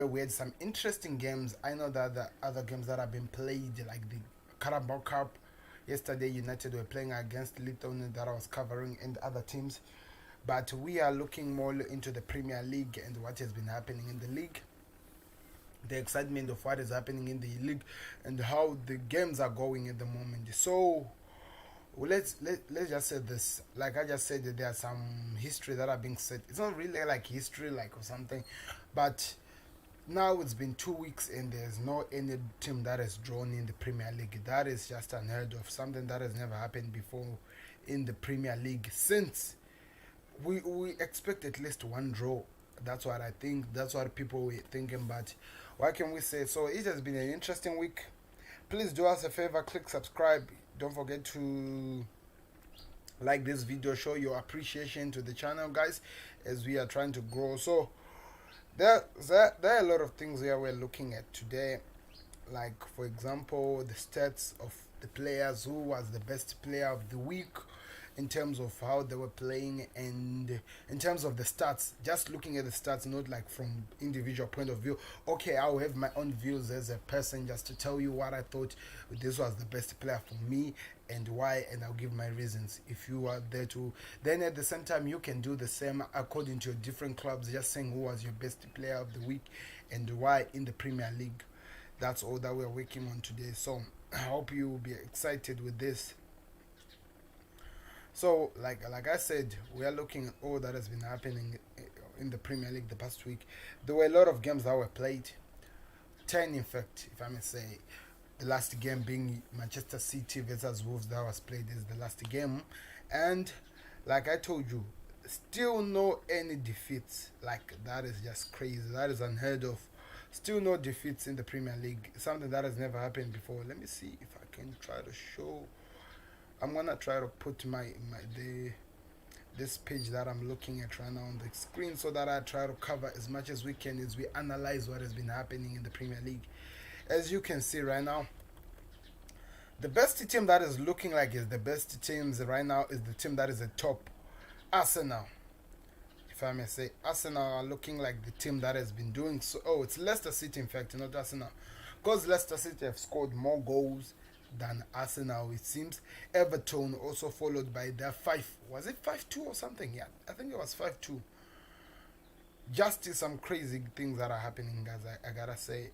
We had some interesting games. I know that the other games that have been played, like the Carabao Cup. Yesterday, United were playing against Lithuania that I was covering and other teams. But we are looking more into the Premier League and what has been happening in the league, the excitement of what is happening in the league, and how the games are going at the moment. So let's just say this. Like I just said, there are some history that are being said. It's not really like history, like or something, but now it's been 2 weeks and there's no any team that has drawn in the Premier League. That is just unheard of, something that has never happened before in the Premier League since we expect at least one draw. That's what I think. That's what people were thinking. But what can we say? So it has been an interesting week. Please do us a favor, click subscribe. Don't forget to like this video, show your appreciation to the channel, guys, as we are trying to grow. So there are a lot of things here we're looking at today, like for example the stats of the players, who was the best player of the week in terms of how they were playing, and in terms of the stats, just looking at the stats, not like from individual point of view. Okay, I'll have my own views as a person, just to tell you what I thought this was the best player for me and why, and I'll give my reasons if you are there to. Then at the same time, you can do the same according to your different clubs, just saying who was your best player of the week and why in the Premier League. That's all that we're working on today. So I hope you will be excited with this. So like I said, we are looking at all that has been happening in the Premier League the past week. There were a lot of games that were played. 10 in fact, if I may say. The last game being Manchester City versus Wolves, that was played is the last game. And like I told you, still no any defeats. Like that is just crazy. That is unheard of. Still no defeats in the Premier League. Something that has never happened before. Let me see if I can try to show. I'm gonna try to put the this page that I'm looking at right now on the screen, so that I try to cover as much as we can as we analyze what has been happening in the Premier League. As you can see right now, the best team that is looking like is the best teams right now is the team that is at top, Arsenal. If I may say, Arsenal are looking like the team that has been doing so. Oh, it's Leicester City, in fact, not Arsenal, because Leicester City have scored more goals than Arsenal, it seems. Everton also followed by their five. Was it 5-2 or something? Yeah, I think it was 5-2. Just some crazy things that are happening, guys. I gotta say,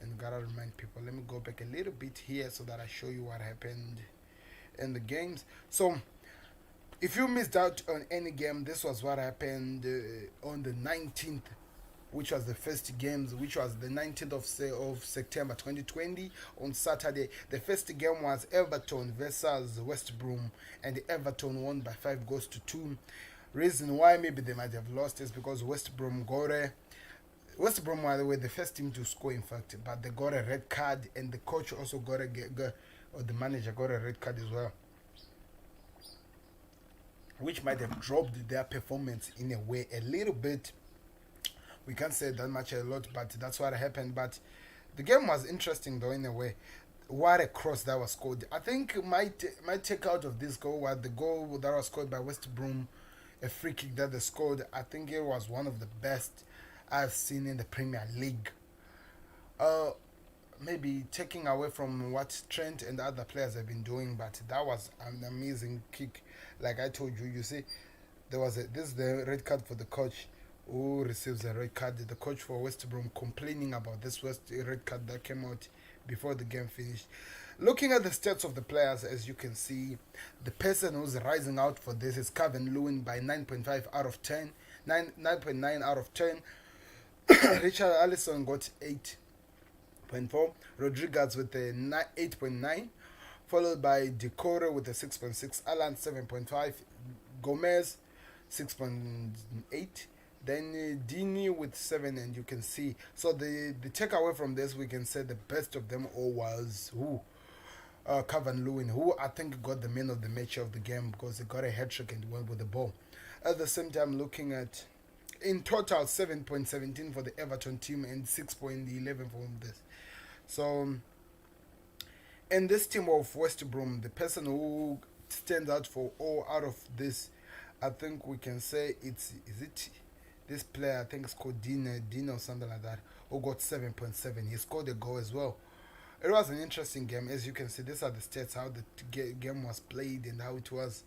and gotta remind people. Let me go back a little bit here so that I show you what happened in the games. So if you missed out on any game, this was what happened on the 19th, which was the first games, which was the 19th of September 2020 on Saturday. The first game was Everton versus West Brom, and Everton won by 5 goals to 2. Reason why maybe they might have lost is because West Brom were the first team to score, in fact, but they got a red card, and the coach also or the manager got a red card as well, which might have dropped their performance in a way a little bit. We can't say that much a lot, but that's what happened. But the game was interesting though in a way. What a cross that was scored! I think my take out of this goal was the goal that was scored by West Brom, a free kick that they scored. I think it was one of the best I've seen in the Premier League. Uh, Maybe taking away from what Trent and other players have been doing, but that was an amazing kick. Like I told you, you see, this is the red card for the coach who receives a red card. The coach for West Brom complaining about this red card that came out before the game finished. Looking at the stats of the players, as you can see, the person who's rising out for this is Kevin Lewin by 9.5 out of 10, 9.9 out of 10. Richard Allison got 8.4. Rodriguez with a 8.9, followed by Decore with a 6.6, Alan 7.5, Gomez 6.8, then Dini with 7, and you can see. So the takeaway from this, we can say the best of them all was who? Calvin Lewin, who I think got the man of the match of the game because he got a hat trick and went with the ball. At the same time, looking at in total 7.17 for the Everton team and 6.11 for this. So in this team of West Brom, the person who stands out for all out of this, I think we can say it's is it This player, I think it's called Dino or something like that, who got 7.7. He scored a goal as well. It was an interesting game. As you can see, these are the stats, how the game was played and how it was.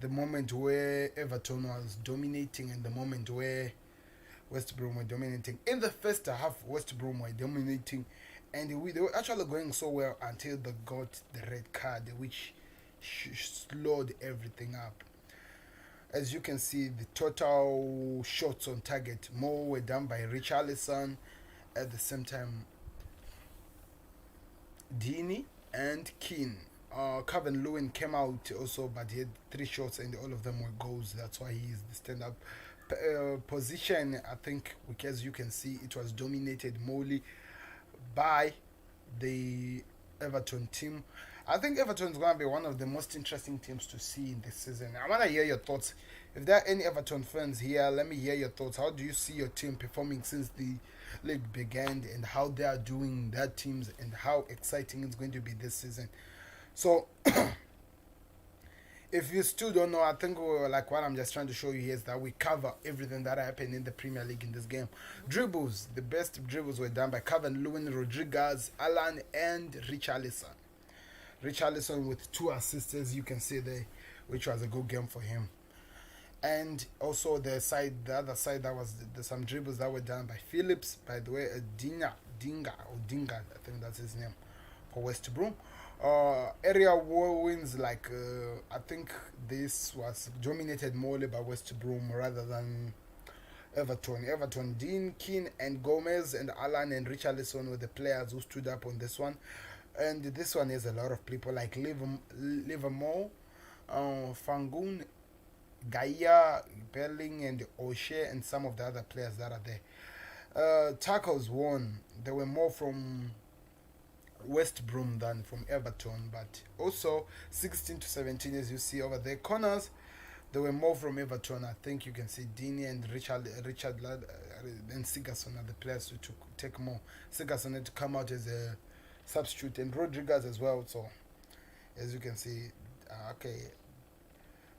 The moment where Everton was dominating and the moment where West Brom were dominating. In the first half, West Brom were dominating, and they were actually going so well until they got the red card, which slowed everything up. As you can see, the total shots on target more were done by Richarlison. At the same time, Dini and Keane. Kevin Lewin came out also, but he had 3 shots and all of them were goals. That's why he is the stand-up position. I think, as you can see, it was dominated morely by the Everton team. I think Everton is going to be one of the most interesting teams to see in this season. I want to hear your thoughts. If there are any Everton fans here, let me hear your thoughts. How do you see your team performing since the league began, and how they are doing, their teams, and how exciting it's going to be this season? So, if you still don't know, I think like what I'm just trying to show you here is that we cover everything that happened in the Premier League in this game. Dribbles, the best dribbles were done by Kevin Lewin, Rodriguez, Alan, and Richarlison. Richarlison with 2 assists, as you can see there, which was a good game for him. And also the other side, that was some dribbles that were done by Phillips. By the way, Dinga, I think that's his name, for West Brom. Area war wins, like I think this was dominated more by West Brom rather than Everton, Dean, Keane, and Gomez, and Alan and Richarlison were the players who stood up on this one. And this one has a lot of people like Livermore, Fangun, Gaia, Belling, and O'Shea, and some of the other players that are there. Tackles won. There were more from West Brom than from Everton, but also 16 to 17, as you see over there. Corners, there were more from Everton. I think you can see Dini and Richard and Sigerson are the players to take more. Sigerson had to come out as a substitute, and Rodriguez as well. So, as you can see, okay,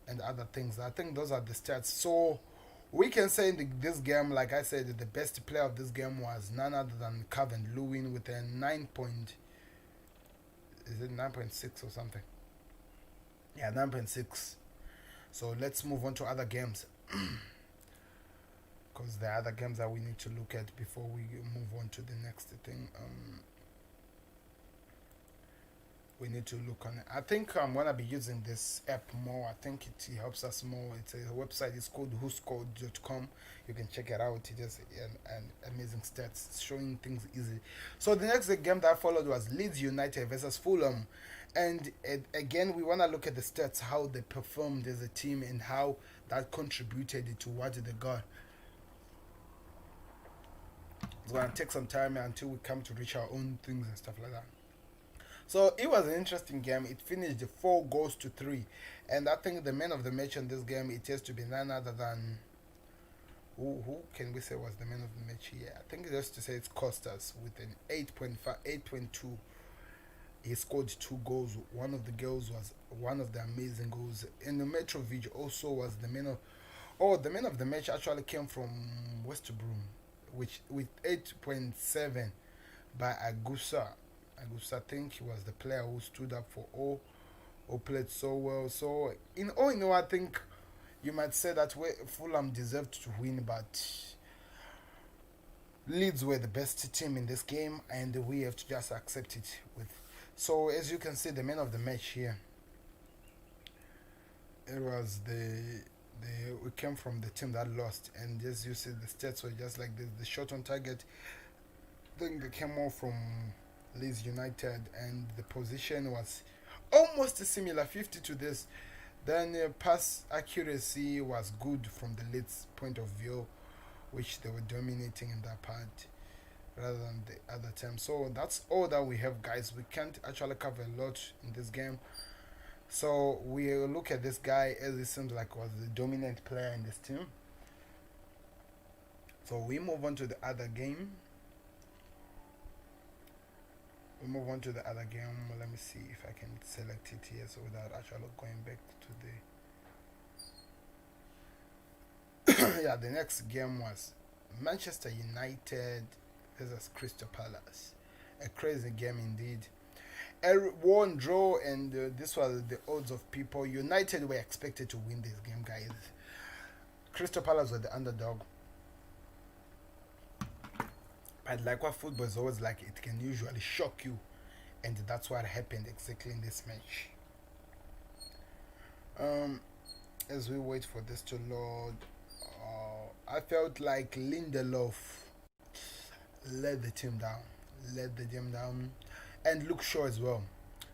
and other things. I think those are the stats. So, we can say in this game, like I said, the best player of this game was none other than Kevin Lewin with a 9.6 or something? Yeah, 9.6. So let's move on to other games, because there are other games that we need to look at before we move on to the next thing. We need to look on it. I think I'm gonna be using this app more. I think it helps us more. It's a website. It's called whoscored.com. You can check it out. It has an amazing stats, showing things easy. So the next game that followed was Leeds United versus Fulham, and again we wanna look at the stats, how they performed as a team, and how that contributed to what they got. It's gonna take some time until we come to reach our own things and stuff like that. So it was an interesting game. It finished 4 goals to 3, and I think the man of the match in this game, it has to be none other than who can we say was the man of the match here? I think just to say it's Costas with an 8.2. He scored 2 goals. One of the goals was one of the amazing goals. And the Mitrovic also was the man of the match actually came from West Brom, which with 8.7 by Agusa. I think he was the player who stood up for all, who played so well. So, in all, I think you might say that Fulham deserved to win, but Leeds were the best team in this game, and we have to just accept it. So, as you can see, the man of the match here, it was we came from the team that lost, and as you see, the stats were just like this. The shot on target, I think they came more from Leeds United, and the position was almost similar, 50 to this. Then pass accuracy was good from the Leeds point of view, which they were dominating in that part rather than the other team. So that's all that we have, guys. We can't actually cover a lot in this game. So we look at this guy, as it seems like was the dominant player in this team. So we move on to the other game. Let me see if I can select it here, so without actually going back to Yeah, the next game was Manchester United versus Crystal Palace. A crazy game indeed. A one draw, and this was the odds of people. United were expected to win this game, guys. Crystal Palace were the underdog. But like what football is always like, it can usually shock you, and that's what happened exactly in this match. Um, as we wait for this to load, I felt like Lindelof let the team down, let the team down, and Luke Shaw as well,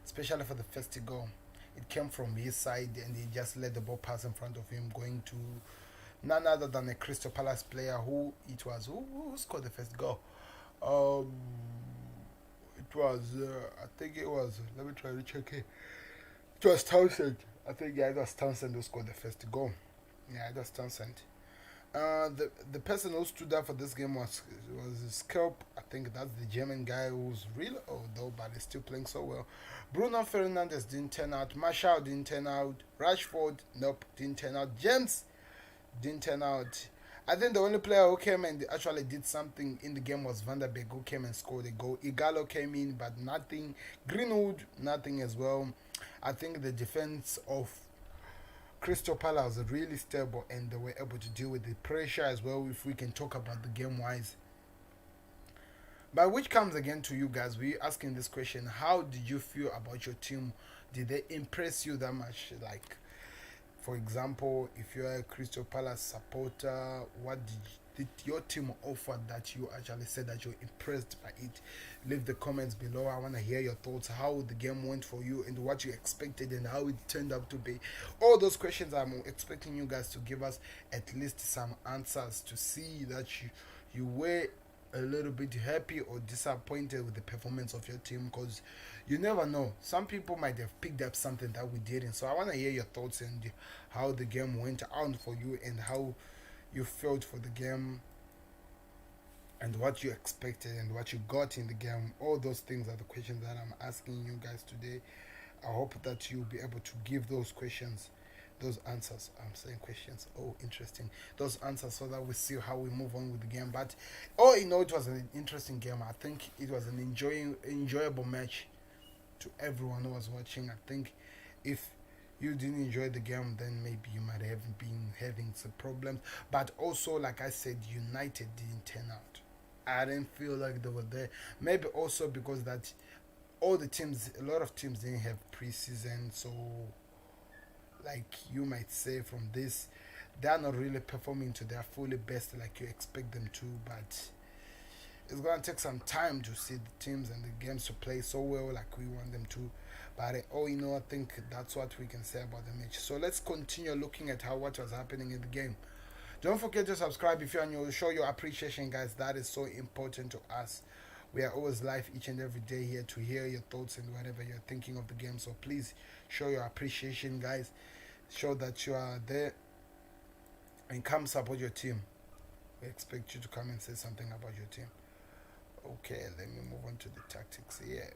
especially for the first goal. It came from his side, and he just let the ball pass in front of him, going to none other than a Crystal Palace player who it was who scored the first goal. Um, it was I think it was. Let me try to check it. It was Townsend. I think yeah, it was Townsend who scored the first goal. Yeah, it was Townsend. The person who stood up for this game was Skelp. I think that's the German guy who's real old though, but he's still playing so well. Bruno Fernandes didn't turn out. Marshall didn't turn out. Rashford, nope, didn't turn out. James didn't turn out. I think the only player who came and actually did something in the game was Van der Beek, who came and scored a goal. Igalo came in, but nothing. Greenwood, nothing as well. I think the defense of Crystal Palace was really stable, and they were able to deal with the pressure as well. If we can talk about the game wise, but which comes again to you guys, we asking this question: how did you feel about your team? Did they impress you that much? Like, for example, if you're a Crystal Palace supporter, what did your team offer that you actually said that you're impressed by it? Leave the comments below. I want to hear your thoughts, how the game went for you and what you expected and how it turned out to be. All those questions, I'm expecting you guys to give us at least some answers to see that you were a little bit happy or disappointed with the performance of your team, because you never know. Some people might have picked up something that we didn't. So I want to hear your thoughts and how the game went out for you and how you felt for the game and what you expected and what you got in the game. All those things are the questions that I'm asking you guys today. I hope that you'll be able to give those questions, those answers. I'm saying questions. Oh, interesting. Those answers so that we see how we move on with the game. But all in all, it was an interesting game. I think it was an enjoyable match to everyone who was watching. I think if you didn't enjoy the game, then maybe you might have been having some problems. But also, like I said, United didn't turn out. I didn't feel like they were there. Maybe also because that all the teams, a lot of teams didn't have preseason, so like you might say from this, they are not really performing to their fully best like you expect them to. But it's gonna take some time to see the teams and the games to play so well like we want them to. But I think that's what we can say about the match. So let's continue looking at what was happening in the game. Don't forget to subscribe if you're new. Show your appreciation, guys. That is so important to us. We are always live each and every day here to hear your thoughts and whatever you're thinking of the game. So please show your appreciation, guys. Show that you are there and come support your team. We expect you to come and say something about your team. Okay, let me move on to the tactics here.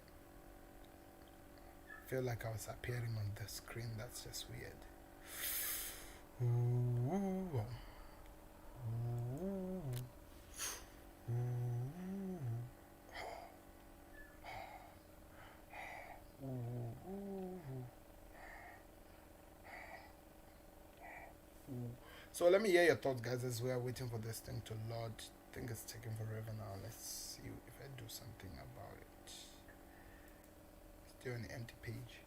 I feel like I was appearing on the screen. That's just weird. Ooh. So let me hear your thoughts, guys, as we are waiting for this thing to load. I think it's taking forever now. Let's see if I do something about it. Still an empty page.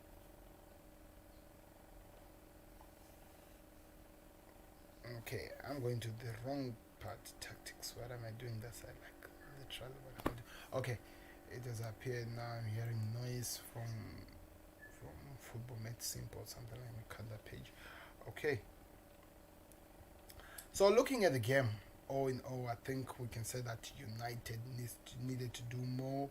Okay, I'm going to the wrong part. Tactics. What am I doing? That's like literally what I'm doing. Okay, it has appeared now. I'm hearing noise from Football Made Simple, something like that. Cut that page. Okay. So looking at the game, all in all, I think we can say that United needed to do more.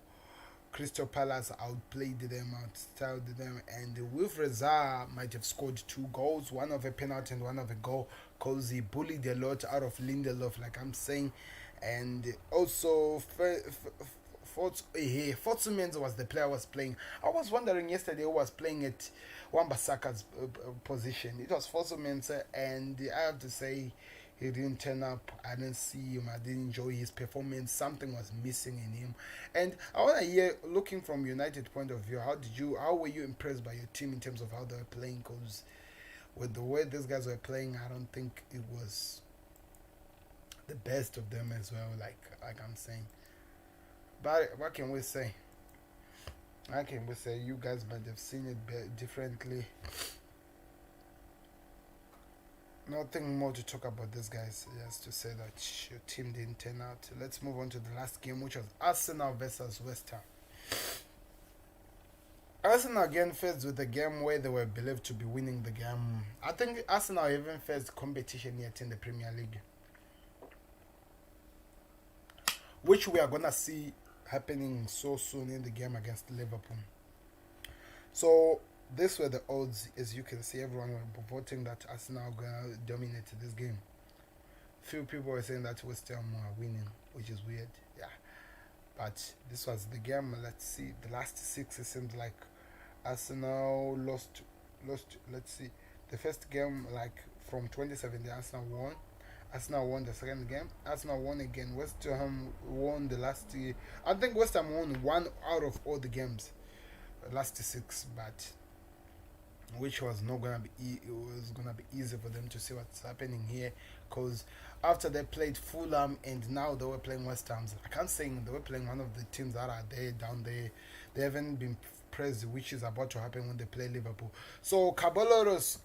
Crystal Palace outplayed them, outstyled them, and with Reza might have scored 2 goals, one of a penalty and one of a goal, because he bullied a lot out of Lindelof, like I'm saying. And also, Fortsumens was the player who was playing. I was wondering yesterday who was playing at Wan-Bissaka's position. It was Fortsumens, and I have to say He didn't turn up. I didn't see him. I didn't enjoy his performance. Something was missing in him. And I want to hear, looking from United point of view, how were you impressed by your team in terms of how they were playing? Because with the way these guys were playing, I don't think it was the best of them as well. Like I'm saying, but what can we say? What can we say? You guys might have seen it differently. Nothing more to talk about this, guys. Just to say that your team didn't turn out. Let's move on to the last game, which was Arsenal versus West Ham. Arsenal again faced with a game where they were believed to be winning the game. I think Arsenal even faced competition yet in the Premier League, which we are gonna see happening so soon in the game against Liverpool. So these were the odds. As you can see, everyone were voting that Arsenal are gonna dominate this game. Few people were saying that West Ham are winning, which is weird. Yeah, but this was the game. Let's see. The last six, it seems like Arsenal lost. Let's see. The first game, like from 2017, Arsenal won. Arsenal won the second game. Arsenal won again. West Ham won the last. I think West Ham won one out of all the games, last six, but which was not gonna be it was gonna be easy for them to see what's happening here, because after they played Fulham and now they were playing West Ham. I can't say they were playing one of the teams that are there down there. They haven't been praised, which is about to happen when they play Liverpool. So Caballos.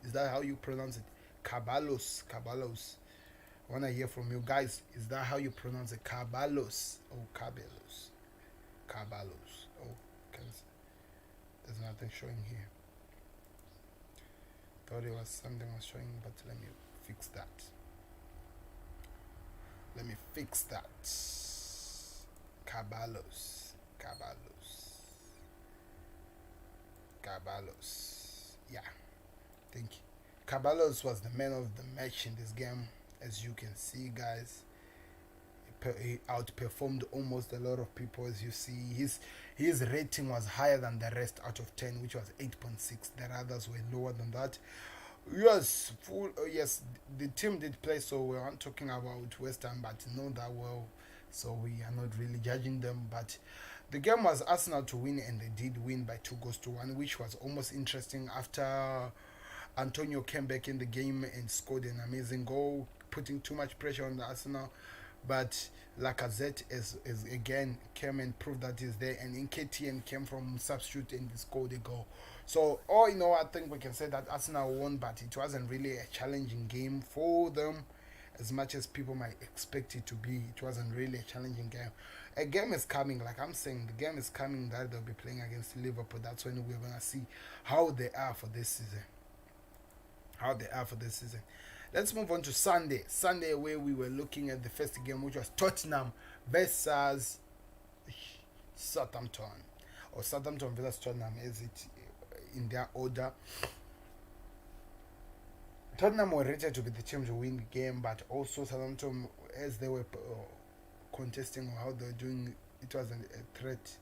Is that how you pronounce it? Caballos. I want to hear from you guys. Is that how you pronounce it? Caballos. Oh, Caballos. Oh, there's nothing showing here. Thought it was something was showing, but let me fix that. Caballos. Yeah, thank you. Caballos was the man of the match in this game. As you can see, guys, he outperformed almost a lot of people. As you see, his rating was higher than the rest out of 10, which was 8.6. The others were lower than that. Yes, the team did play, so we aren't talking about West Ham, but know that well, so we are not really judging them. But the game was Arsenal to win, and they did win by 2-1, which was almost interesting after Antonio came back in the game and scored an amazing goal, putting too much pressure on the Arsenal. But Lacazette is again came and proved that he's there, and Nketiah came from substitute and scored a goal. So all in all, I think we can say that Arsenal won, but it wasn't really a challenging game for them as much as people might expect it to be. It wasn't really a challenging game. A game is coming, like I'm saying, the game is coming that they'll be playing against Liverpool. That's when we're gonna see how they are for this season. Let's move on to Sunday. Sunday, where we were looking at the first game, which was Tottenham versus Southampton, or Southampton versus Tottenham, is it in their order? Tottenham were rated to be the team to win the game, but also Southampton, as they were contesting how they were doing, it was a threat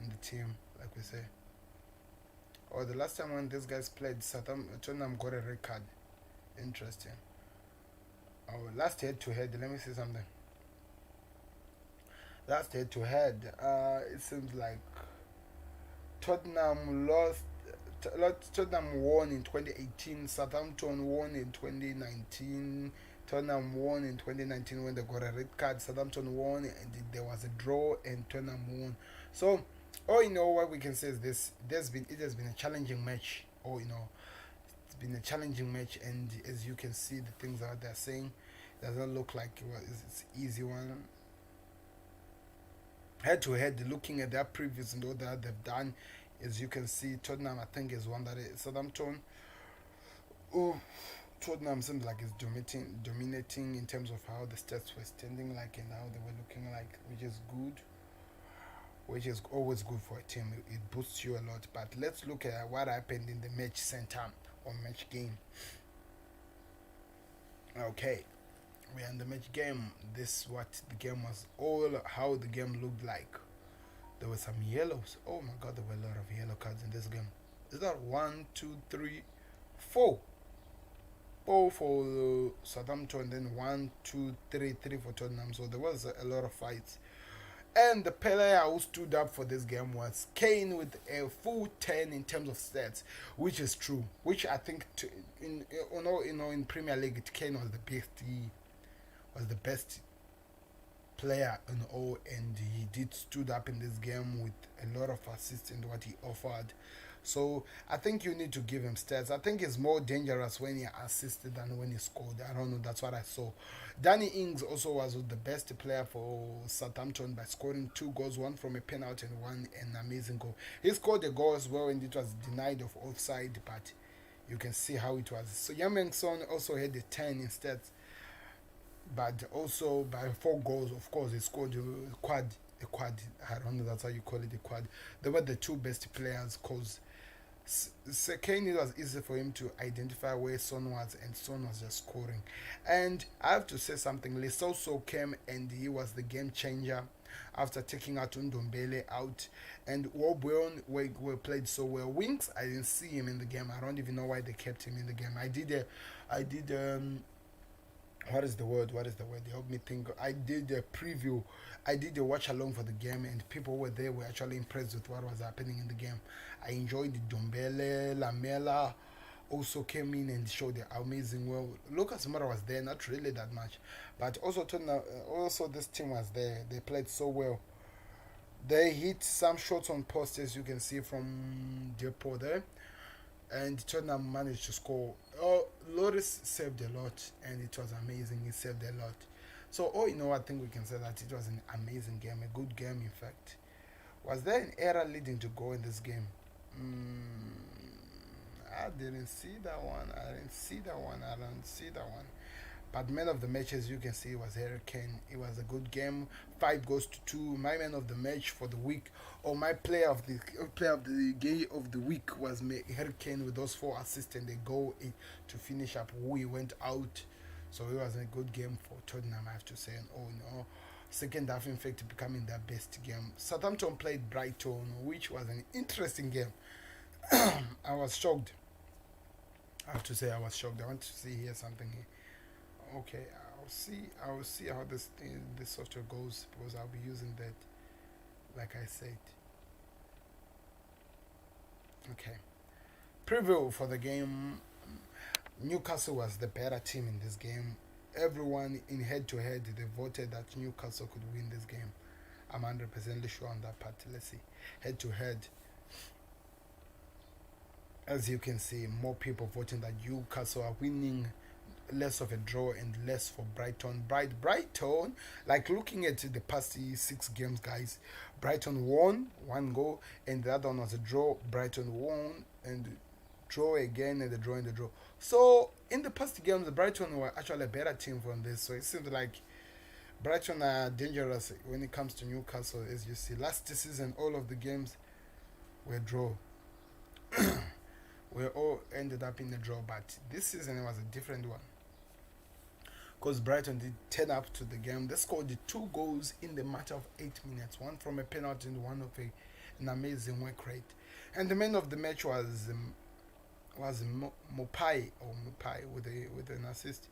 in the team, like we say. Or the last time when these guys played, Tottenham got a red card. Interesting. Our last head-to-head, let me see something. Last head-to-head, it seems like Tottenham Tottenham won in 2018, Southampton won in 2019, Tottenham won in 2019 when they got a red card, Southampton won, and there was a draw, and Tottenham won. So, all in all, what we can say is this: it has been a challenging match. All in all, it's been a challenging match, and as you can see, the things that they're saying doesn't look like it's an easy one. Head to head, looking at their previews and all that they've done, as you can see, Tottenham I think is one that is Southampton. Oh, Tottenham seems like it's dominating in terms of how the stats were standing like and how they were looking like, which is good. Which is always good for a team. It boosts you a lot. But let's look at what happened in the match center or match game. Okay, we're in the match game. This is what the game was all, how the game looked like. There were some yellows. Oh my god, there were a lot of yellow cards in this game. Is that one, two, three, four? Four for Southampton, then one, two, three for Tottenham. So there was a lot of fights. And the player who stood up for this game was Kane with a full 10 in terms of stats, which is true. Which I think in Premier League, Kane was the best. He was the best player in all, and he did stood up in this game with a lot of assists and what he offered. So I think you need to give him stats. I think it's more dangerous when he assisted than when he scored. I don't know. That's what I saw. Danny Ings also was the best player for Southampton by scoring 2 goals, one from a penalty and one an amazing goal. He scored a goal as well, and it was denied of offside, but you can see how it was. So Yameng Son also had a 10 in stats, but also by 4 goals. Of course, he scored a quad. I don't know. That's how you call it, a quad. They were the two best players because Kane, it was easy for him to identify where Son was, and Son was just scoring. And I have to say something. Lesoso came and he was the game changer after taking out Ndombele out. And Woburn were played so well. Winks, I didn't see him in the game. I don't even know why they kept him in the game. I did what is the word? Help me think. I did a preview. I did a watch along for the game, and people were there were actually impressed with what was happening in the game. I enjoyed the Dombele, Lamela also came in and showed the amazing well. Lucas Moura was there, not really that much, but also this team was there. They played so well. They hit some shots on post, as you can see from Depot there, and Tottenham managed to score. Oh, Loris saved a lot, and it was amazing. He saved a lot. So, I think we can say that it was an amazing game, a good game, in fact. Was there an error leading to goal in this game? I didn't see that one. I didn't see that one. But man of the match, as you can see, was Harry Kane. It was a good game. 5 goes to 2. My man of the match for the week, or my player of the game of the week was Harry Kane with those 4 assists and a goal to finish up. He went out, so it was a good game for Tottenham, I have to say. And second half, in fact, becoming their best game. Southampton played Brighton, which was an interesting game. I was shocked. I have to say I was shocked. I want to see here something here. Okay, I'll see how this software goes, because I'll be using that, like I said. Okay, preview for the game. Newcastle was the better team in this game. Everyone in head to head, they voted that Newcastle could win this game. I'm 100% sure on that part. Let's see, head to head. As you can see, more people voting that Newcastle are winning, less of a draw and less for Brighton. Brighton, like looking at the past 6 games, guys, Brighton won 1 goal, and the other one was a draw. Brighton won and draw again, and the draw and the draw. So in the past games, the Brighton were actually a better team from this. So it seems like Brighton are dangerous when it comes to Newcastle. As you see, last season all of the games were draw. We all ended up in the draw, but this season it was a different one, because Brighton did turn up to the game. They scored the 2 goals in the matter of 8 minutes, one from a penalty and one of an amazing work rate. And the man of the match was Mopai with an assist.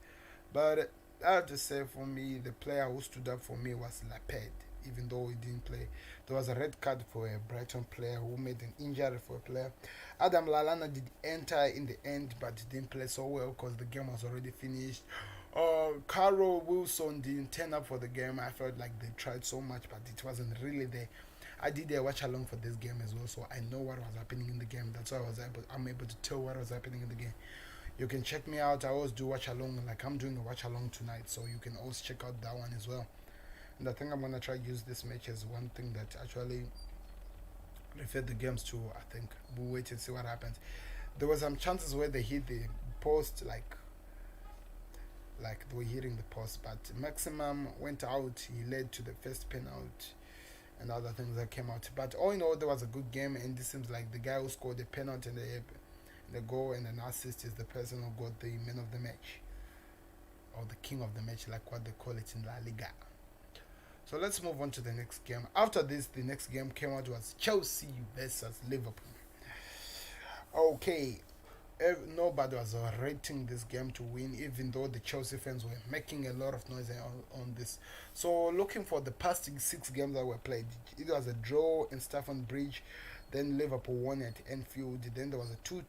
But I have to say, for me, the player who stood up for me was Lapid. Even though he didn't play, there was a red card for a Brighton player who made an injury for a player. Adam Lallana did enter in the end, but didn't play so well because the game was already finished. Carl Wilson didn't turn up for the game. I felt like they tried so much, but it wasn't really there. I did a watch along for this game as well, so I know what was happening in the game. That's why I'm able to tell what was happening in the game. You can check me out. I always do watch along, like I'm doing a watch along tonight, so you can always check out that one as well. And I think I'm gonna try use this match as one thing that actually refer the games to. I think we'll wait and see what happens. There were some chances where they hit the post, like they were hitting the post, but Maximum went out. He led to the first penalty and other things that came out. But all in all, there was a good game, and this seems like the guy who scored the penalty and the goal and an assist is the person who got the man of the match, or the king of the match, like what they call it in La Liga. So let's move on to the next game. After this, the next game came out was Chelsea versus Liverpool. Okay, nobody was rating this game to win, even though the Chelsea fans were making a lot of noise on this. So, looking for the past 6 games that were played, it was a draw in Stamford Bridge. Then Liverpool won at Anfield. Then there was a 2-2,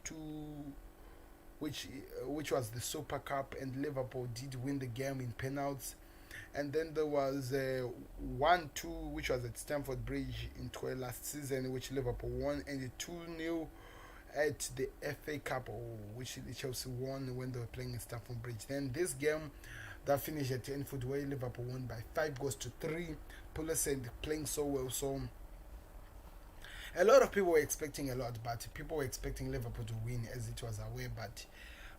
which was the Super Cup, and Liverpool did win the game in penalties. And then there was a 1-2, which was at Stamford Bridge in last season, which Liverpool won, and a 2-0 at the FA Cup, which Chelsea won when they were playing in Stamford Bridge. Then this game that finished at Anfield, where Liverpool won by 5 goals to 3. Pulisic playing so well. So a lot of people were expecting a lot, but people were expecting Liverpool to win as it was away, but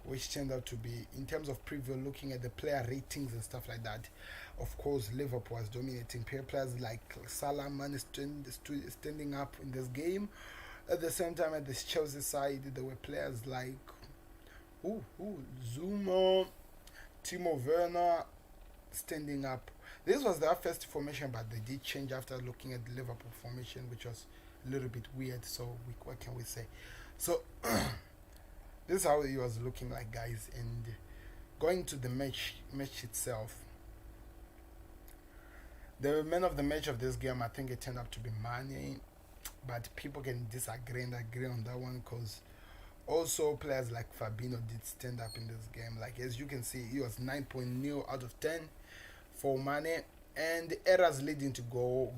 which turned out to be, in terms of preview, looking at the player ratings and stuff like that, of course, Liverpool was dominating. Players like Salah, Man standing up in this game. At the same time, at the Chelsea side, there were players like Zuma, Timo Werner standing up. This was their first formation, but they did change after looking at the Liverpool formation, which was a little bit weird. So, what can we say? So, this is how it was looking like, guys. And going to the match itself, the man of the match of this game, I think it turned out to be Mane, but people can disagree and agree on that one, because also players like Fabinho did stand up in this game. Like, as you can see, he was 9.0 out of 10 for Mane, and the errors leading to goal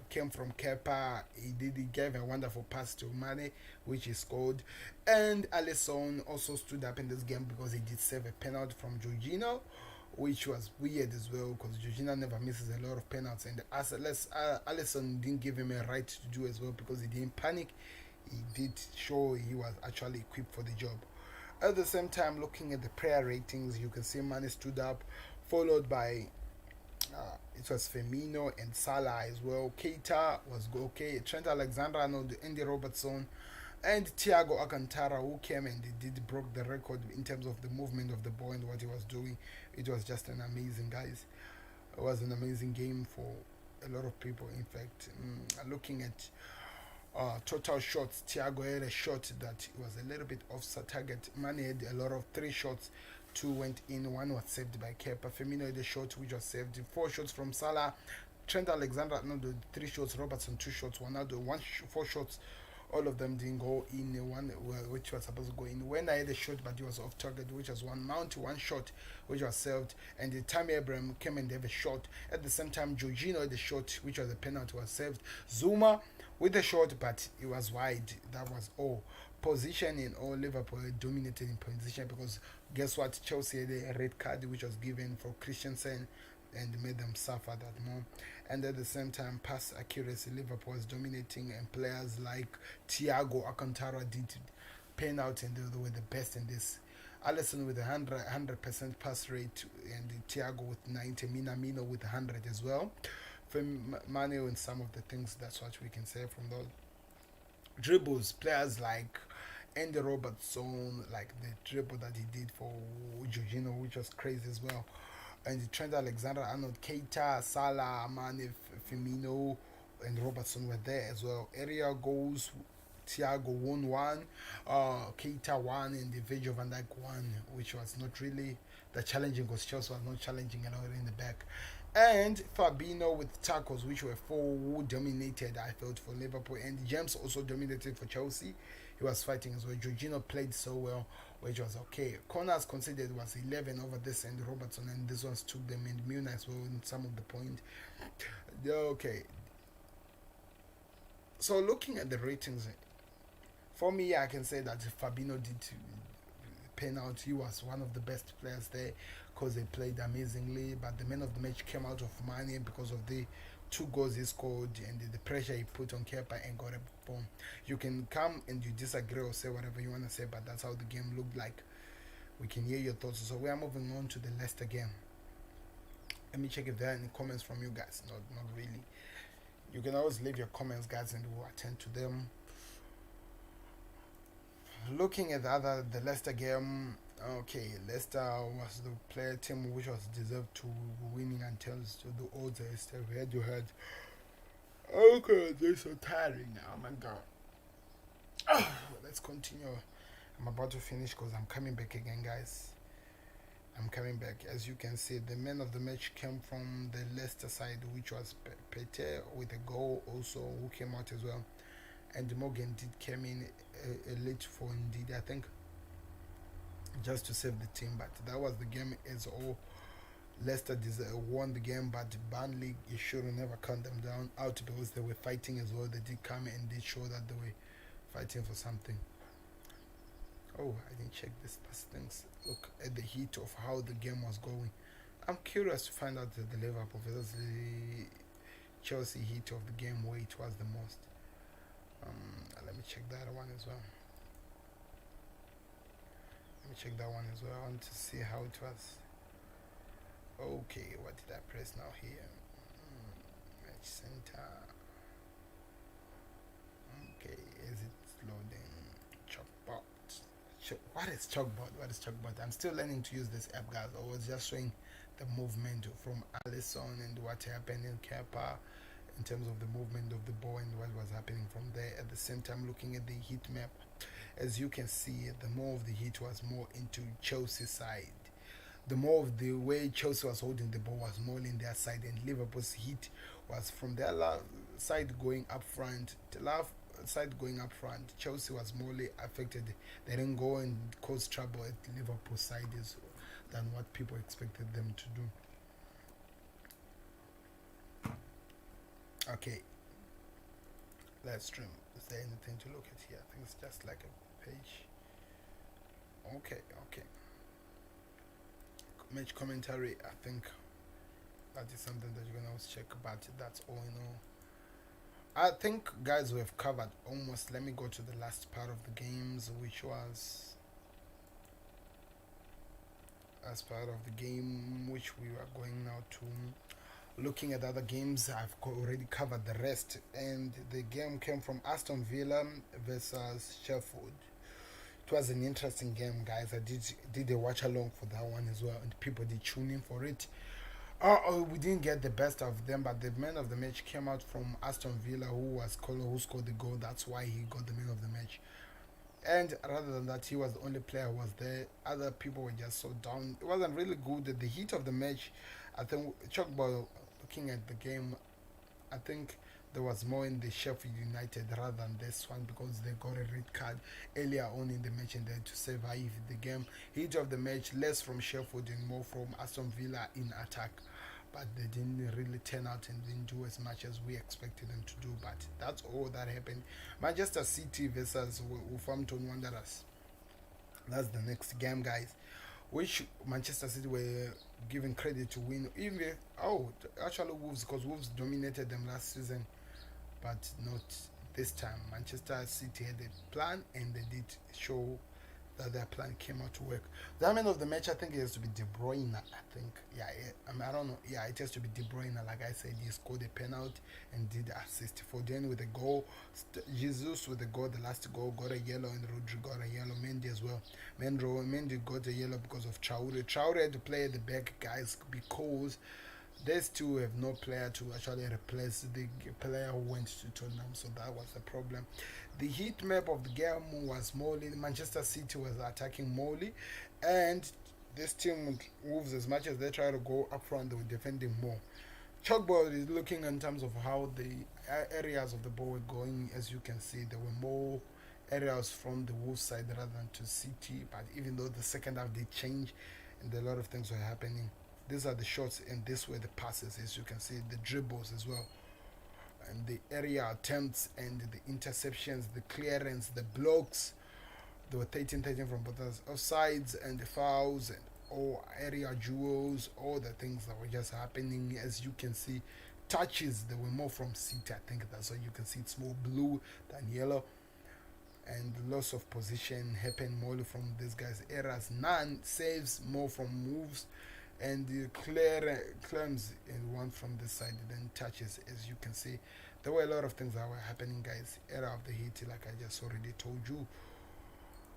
came from Kepa. He gave a wonderful pass to Mane, which he scored, and Alisson also stood up in this game because he did save a penalty from Jorginho, which was weird as well, because Jorginho never misses a lot of penalties, and Alisson didn't give him a right to do as well, because he didn't panic. He did show he was actually equipped for the job. At the same time, looking at the player ratings, you can see Mane stood up, followed by it was Firmino and Salah as well. Keita was okay. Trent Alexander-Arnold, Andy Robertson, and Thiago Alcantara, who came and did broke the record in terms of the movement of the ball and what he was doing. It was just an amazing, guys. It was an amazing game for a lot of people. In fact, looking at total shots, Thiago had a shot that was a little bit off target. Mane had a lot of 3 shots. 2 went in, 1 was saved by Kepa. Firmino had a shot which was saved. 4 shots from Salah. Trent Alexander-Arnold 3 shots. Robertson 2 shots. Ronaldo 4 shots. All of them didn't go in. One which was supposed to go in. When I had a shot, but he was off target, which was 1 Mount, 1 shot, which was saved. And the Tammy Abraham came and gave a shot. At the same time, Jorginho had a shot, which was a penalty, was saved. Zuma with a shot, but it was wide. That was all. Position in all, Liverpool dominated in position, because guess what? Chelsea had a red card which was given for Christensen and made them suffer that more. And at the same time, pass accuracy, Liverpool was dominating, and players like Thiago Alcantara did penalty, and they were the best in this. Alisson with 100% pass rate, and Thiago with 90, Minamino with 100 as well. For Mane and some of the things, that's what we can say from those. Dribbles, players like Andy Robertson, like the dribble that he did for Jorginho, which was crazy as well. And Trent Alexander-Arnold, Keita, Salah, Mane, Firmino, and Robertson were there as well. Area goals, Thiago won 1, Keita 1, and the Virgil van Dijk 1, which was not really the challenging, because Chelsea was not challenging a lot in the back. And Fabinho with tackles, which were 4, who dominated, I felt, for Liverpool. And James also dominated for Chelsea. He was fighting as well. Jorginho played so well, which was okay. Corners considered was 11 over this, and Robertson, and this ones took them in Muna as well in some of the point. Okay. So looking at the ratings, for me, I can say that Fabinho did penalty. He was one of the best players there, because they played amazingly. But the man of the match came out of Mane because of the 2 goals he scored and the pressure he put on Kepa and got a bomb. You can come and you disagree or say whatever you want to say, but that's how the game looked like. We can hear your thoughts. So we are moving on to the Leicester game. Let me check if there are any comments from you guys. Not really. You can always leave your comments, guys, and we'll attend to them. Looking at the Leicester game, Okay, Leicester was the player team which was deserved to winning until the odds are still head to head. Okay, they're so tiring now. Oh my god. Let's continue. I'm about to finish because I'm coming back again, guys. I'm coming back. As you can see, the man of the match came from the Leicester side, which was Pete with a goal also, who came out as well. And Morgan did came in a late for indeed, I think, just to save the team. But that was the game as all. Leicester won the game, but Burnley, you should never count them down out because they were fighting as well. They did come and did show that they were fighting for something. Oh, I didn't check this things. Look at the heat of how the game was going. I'm curious to find out the Liverpool versus the Chelsea heat of the game where it was the most. Let me check that one as well. Let me check that one as well. I want to see how it was. Okay, what did I press now here? Match center. Okay, is it loading? Chalkboard. What is chalkboard? What is chalkboard? I'm still learning to use this app, guys. I was just showing the movement from Alisson and what happened in Kepa in terms of the movement of the ball and what was happening from there. At the same time, looking at the heat map, as you can see, the more of the heat was more into Chelsea side. The more of the way Chelsea was holding the ball was more in their side, and Liverpool's heat was from their side going up front. The left side going up front, Chelsea was more affected. They didn't go and cause trouble at Liverpool's side than what people expected them to do. Okay, let's stream. Is there anything to look at here? I think it's just like a page. Okay. Match commentary, I think that is something that you're gonna check, but that's all in all. I think, guys, we have covered almost. Let me go to the last part of the games, which was as part of the game which we are going now to looking at other games. I've already covered the rest, and the game came from Aston Villa versus Sheffield. It was an interesting game, guys. I did a watch along for that one as well, and people did tune in for it. We didn't get the best of them, but the man of the match came out from Aston Villa, who scored the goal. That's why he got the man of the match. And rather than that, he was the only player who was there. Other people were just so down. It wasn't really good. The heat of the match, I think, Chalkball, looking at the game, I think there was more in the Sheffield United rather than this one, because they got a red card earlier on in the match and then to survive the game. Heat of the match, less from Sheffield and more from Aston Villa in attack. But they didn't really turn out and didn't do as much as we expected them to do. But that's all that happened. Manchester City versus Wolverhampton Wanderers. That's the next game, guys, which Manchester City were giving credit to win. Even actually Wolves, because Wolves dominated them last season, but not this time. Manchester City had a plan, and they did show that their plan came out to work. The man of the match, I think it has to be De Bruyne. I think, I don't know. Yeah, it has to be De Bruyne. Like I said, he scored a penalty and did assist. Foden with a goal. Jesus with the goal, the last goal, got a yellow, and Rodri got a yellow. Mendy as well. Mendy got a yellow because of Traore. Traore had to play at the back, guys, because these two have no player to actually replace the player who went to Tottenham, so that was the problem. The heat map of the game was Molly. Manchester City was attacking Molly, and this team Wolves, as much as they try to go up front, they were defending more. Chalkboard is looking in terms of how the areas of the ball were going. As you can see, there were more areas from the Wolves side rather than to City, but even though the second half did change and a lot of things were happening, these are the shots and this were the passes. As you can see, the dribbles as well, and the area attempts and the interceptions, the clearance, the blocks. There were 13 from both offsides and the fouls and all area duels, all the things that were just happening. As you can see, touches, there were more from City. I think that's why you can see it's more blue than yellow. And loss of position happened more from these guys. Errors, none. Saves, more from moves. And the claims in one from this side, then touches. As you can see, there were a lot of things that were happening, guys. Era of the heat, like I just already told you.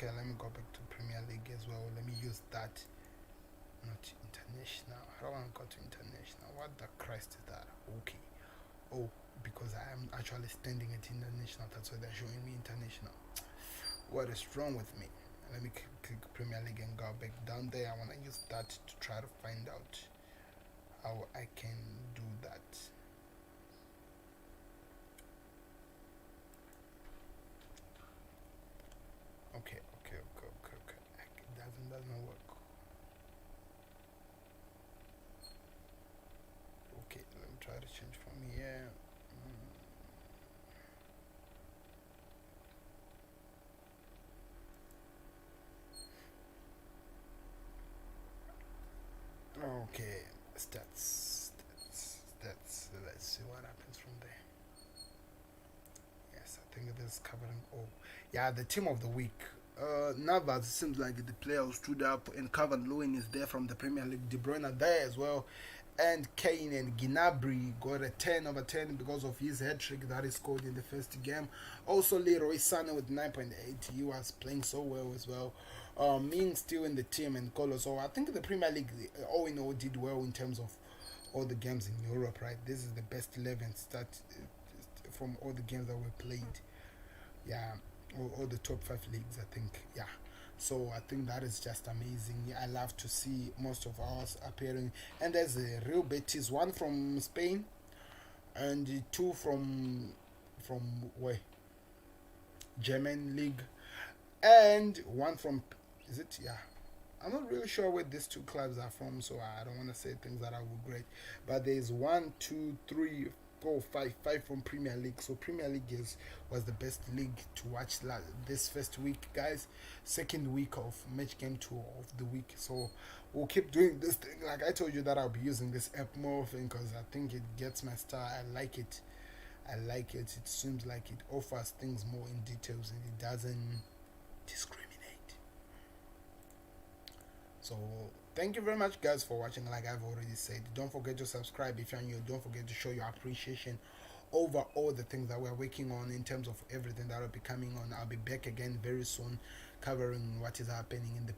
Okay, let me go back to Premier League as well. Let me use that. Not international. I don't want to go to international. What the Christ is that? Okay. Oh, because I am actually standing at international. That's why they're showing me international. What is wrong with me? Let me click Premier League and go back down there. I want to use that to try to find out how I can do that. Okay. It doesn't work. Okay, let me try to change from here. Okay, stats. Let's see what happens from there. Yes, I think it is covering all. Yeah, the team of the week. Navas seems like the player who stood up, and Calvin Lewin is there from the Premier League. De Bruyne are there as well, and Kane and Gnabry got a 10/10 because of his hat trick that he scored in the first game. Also, Leroy Sané with 9.8. He was playing so well as well. Ming still in the team and Colo. So I think the Premier League, all in all, did well in terms of all the games in Europe, right? This is the best 11 start from all the games that were played. Yeah, all the top five leagues, I think. Yeah. So I think that is just amazing. I love to see most of ours appearing. And there's a Real Betis, one from Spain and two from where? German league, and one from, is it? Yeah, I'm not really sure where these two clubs are from, so I don't want to say things that are great. But there's one, two, three, four, five from Premier League. So Premier League was the best league to watch this first week, guys. Second week of match game 2 of the week. So we'll keep doing this thing. Like I told you that I'll be using this app more often because I think it gets my star. I like it. It seems like it offers things more in details and it doesn't discriminate. So thank you very much, guys, for watching. Like I've already said, don't forget to subscribe if you're new. Don't forget to show your appreciation over all the things that we're working on in terms of everything that will be coming on. I'll be back again very soon, covering what is happening in the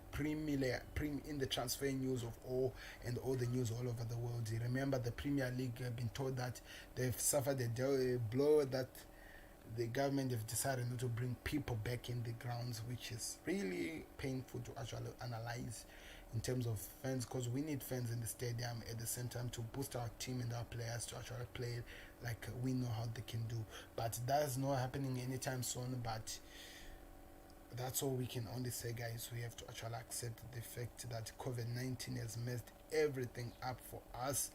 in the transfer news of all and all the news all over the world. Remember, the Premier League have been told that they've suffered a blow, that the government have decided not to bring people back in the grounds, which is really painful to actually analyze in terms of fans, because we need fans in the stadium at the same time to boost our team and our players to actually play like we know how they can do. But that's not happening anytime soon. But that's all we can only say, guys. We have to actually accept the fact that COVID-19 has messed everything up for us,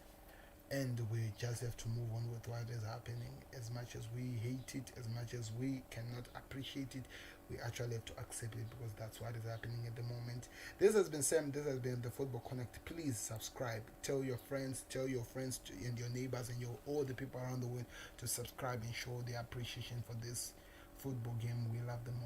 and we just have to move on with what is happening. As much as we hate it, as much as we cannot appreciate it, we actually have to accept it because that's what is happening at the moment. This has been Sam. This has been the Football Connect. Please subscribe. Tell your friends, and your neighbors, and all the people around the world to subscribe and show their appreciation for this football game. We love them all.